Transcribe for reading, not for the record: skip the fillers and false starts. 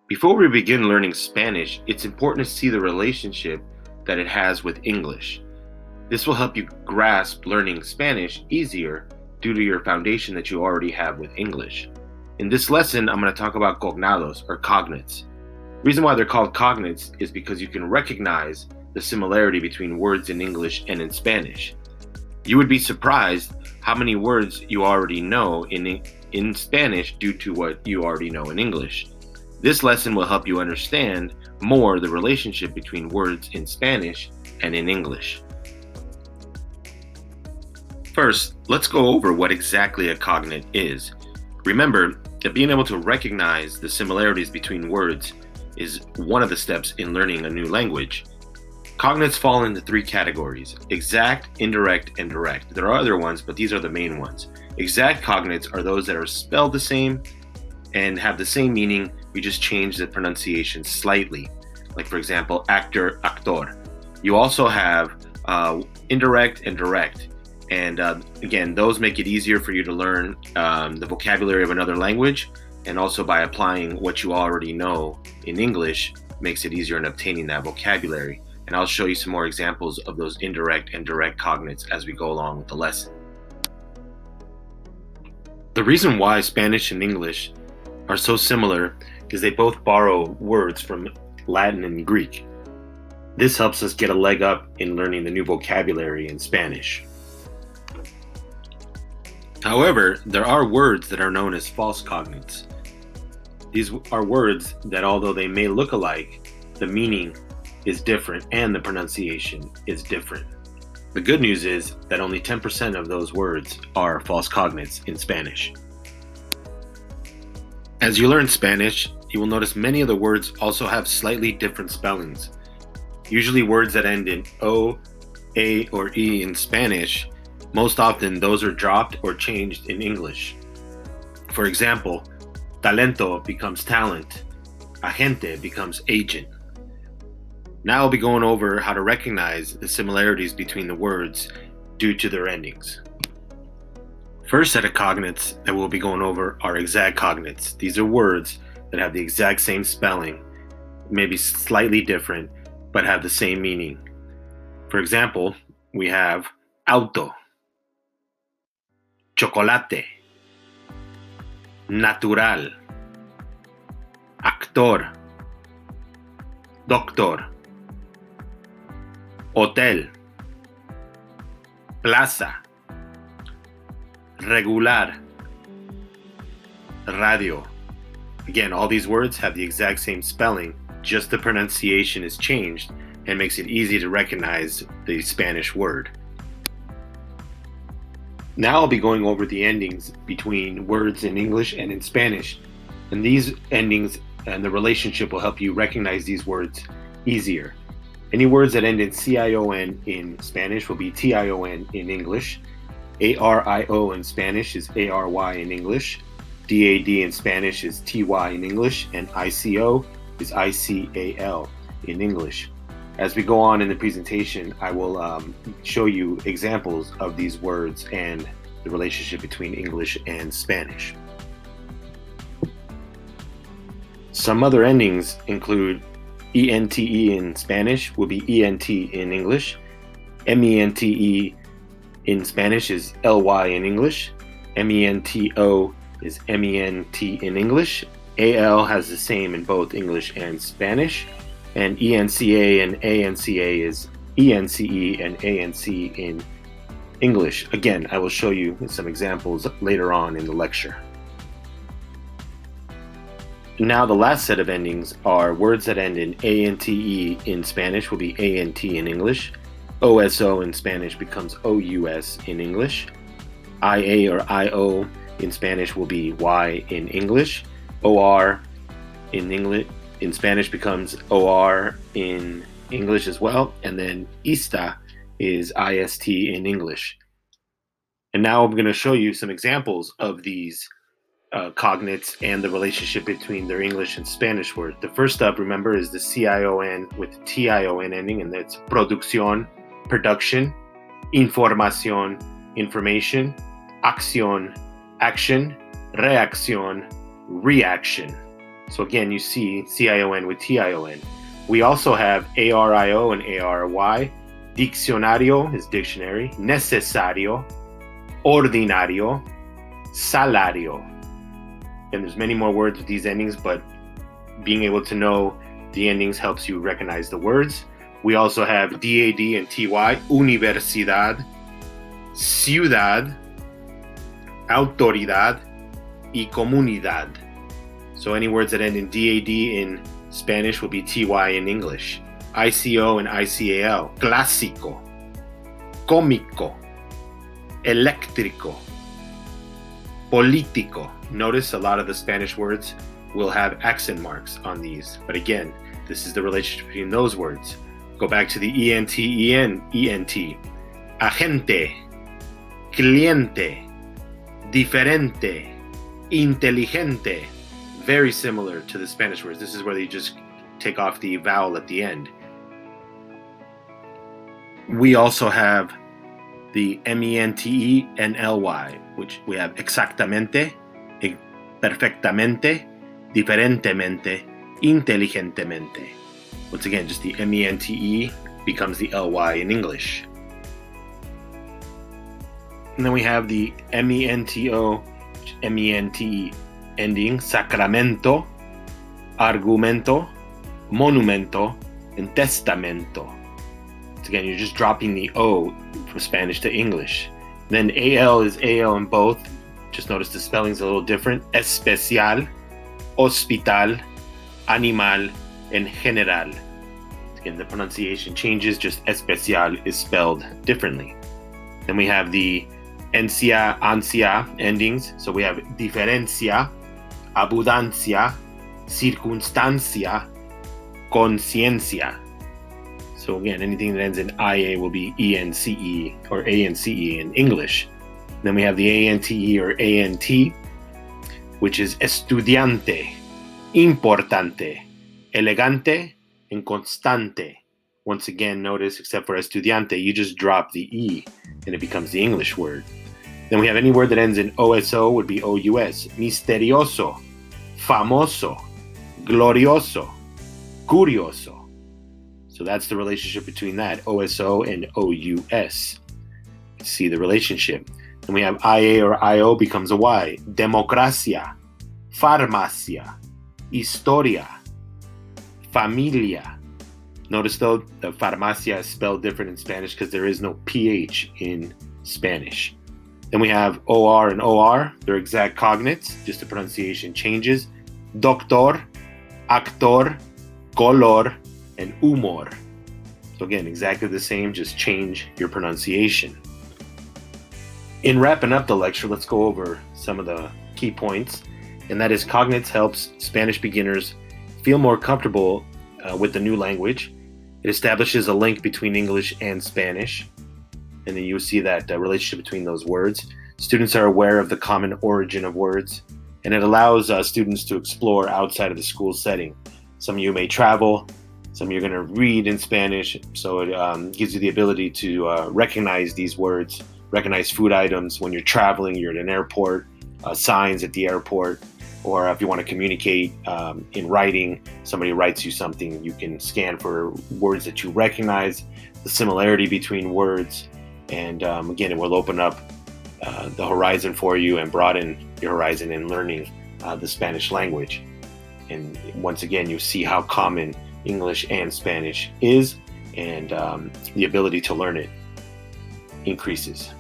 Before we begin learning Spanish, it's important to see the relationship that it has with English. This will help you grasp learning Spanish easier due to your foundation that you already have with English. In this lesson, I'm going to talk about cognados or cognates. The reason why they're called cognates is because you can recognize the similarity between words in English and in Spanish. You would be surprised how many words you already know in Spanish due to what you already know in English. This lesson will help you understand more the relationship between words in Spanish and in English. First, let's go over what exactly a cognate is. Remember that being able to recognize the similarities between words is one of the steps in learning a new language. Cognates fall into three categories: exact, indirect, and direct. There are other ones, but these are the main ones. Exact cognates are those that are spelled the same and have the same meaning, we just change the pronunciation slightly. Like, for example, actor, actor. You also have indirect and direct. And again, those make it easier for you to learn the vocabulary of another language, and also by applying what you already know in English makes it easier in obtaining that vocabulary. And I'll show you some more examples of those indirect and direct cognates as we go along with the lesson. The reason why Spanish and English are so similar is they both borrow words from Latin and Greek. This helps us get a leg up in learning the new vocabulary in Spanish. However, there are words that are known as false cognates. These are words that, although they may look alike, the meaning is different and the pronunciation is different. The good news is that only 10% of those words are false cognates in Spanish. As you learn Spanish, you will notice many of the words also have slightly different spellings. Usually words that end in O, A, or E in Spanish, most often those are dropped or changed in English. For example, talento becomes talent, agente becomes agent. Now I'll be going over how to recognize the similarities between the words due to their endings. First set of cognates that we'll be going over are exact cognates. These are words that have the exact same spelling, maybe slightly different, but have the same meaning. For example, we have auto, chocolate, natural, actor, doctor, hotel, plaza, regular, radio. Again, all these words have the exact same spelling, just the pronunciation is changed and makes it easy to recognize the Spanish word. Now I'll be going over the endings between words in English and in Spanish, and these endings and the relationship will help you recognize these words easier. Any words that end in CION in Spanish will be TION in English. ARIO in Spanish is ARY in English. DAD in Spanish is TY in English, and ICO is ICAL in English. As we go on in the presentation, I will show you examples of these words and the relationship between English and Spanish. Some other endings include ENTE in Spanish will be ENT in English. MENTE in Spanish is LY in English. MENTO is MENT in English. AL has the same in both English and Spanish. And ENCA and ANCA is ENCE and ANC in English. Again, I will show you some examples later on in the lecture. Now the last set of endings are words that end in ANTE in Spanish will be ANT in English. OSO in Spanish becomes OUS in English. IA or IO in Spanish will be Y in English. OR in Spanish becomes OR in English as well. And then ISTA is IST in English. And now I'm going to show you some examples of these cognates and the relationship between their English and Spanish word. The first up, remember, is the CION with TION ending, and that's producción, production, información, information, acción, action, reacción, reaction. So again, you see CION with TION. We also have ARIO and ARY. Diccionario is dictionary. Necesario. Ordinario. Salario. And there's many more words with these endings, but being able to know the endings helps you recognize the words. We also have DAD and TY. Universidad. Ciudad. Autoridad. Y comunidad. So any words that end in DAD in Spanish will be TY in English. ICO and ICAL. Clásico. Cómico. Eléctrico. Político. Notice a lot of the Spanish words will have accent marks on these. But again, this is the relationship between those words. Go back to the ENT, ENT. Agente. Cliente. Diferente. Inteligente. Very similar to the Spanish words. This is where you just take off the vowel at the end. We also have the MENTE and LY, which we have exactamente, perfectamente, diferentemente, inteligentemente. Once again, just the MENTE becomes the LY in English. And then we have the MENTO, MENTE ending, sacramento, argumento, monumento, and testamento. So again, you're just dropping the O from Spanish to English. Then AL is AL in both. Just notice the spelling's a little different. Especial, hospital, animal, and general. Again, the pronunciation changes, just especial is spelled differently. Then we have the encia, ansia endings. So we have diferencia, abundancia, circunstancia, conciencia. So again, anything that ends in IA will be ENCE or ANCE in English. Then we have the ANTE or ANT, which is estudiante, importante, elegante, and constante. Once again, notice, except for estudiante, you just drop the E and it becomes the English word. Then we have any word that ends in OSO would be OUS. Misterioso, famoso, glorioso, curioso. So that's the relationship between that, OSO and OUS. See the relationship. Then we have IA or IO becomes a Y. Democracia, farmacia, historia, familia. Notice though, the farmacia is spelled different in Spanish because there is no PH in Spanish. Then we have OR and OR. They're exact cognates, just the pronunciation changes. Doctor, actor, color, and humor. So again, exactly the same, just change your pronunciation. In wrapping up the lecture, let's go over some of the key points, and that is Cognates helps Spanish beginners feel more comfortable with the new language. It establishes a link between English and Spanish, and then you'll see that relationship between those words. Students are aware of the common origin of words, and it allows students to explore outside of the school setting. Some of you may travel, some of you are going to read in Spanish, so it gives you the ability to recognize these words, recognize food items when you're traveling, you're at an airport, signs at the airport, or if you want to communicate in writing, somebody writes you something, you can scan for words that you recognize, the similarity between words, and again, it will open up the horizon for you and broaden your horizon in learning the Spanish language. And once again, you see how common English and Spanish is, and the ability to learn it increases.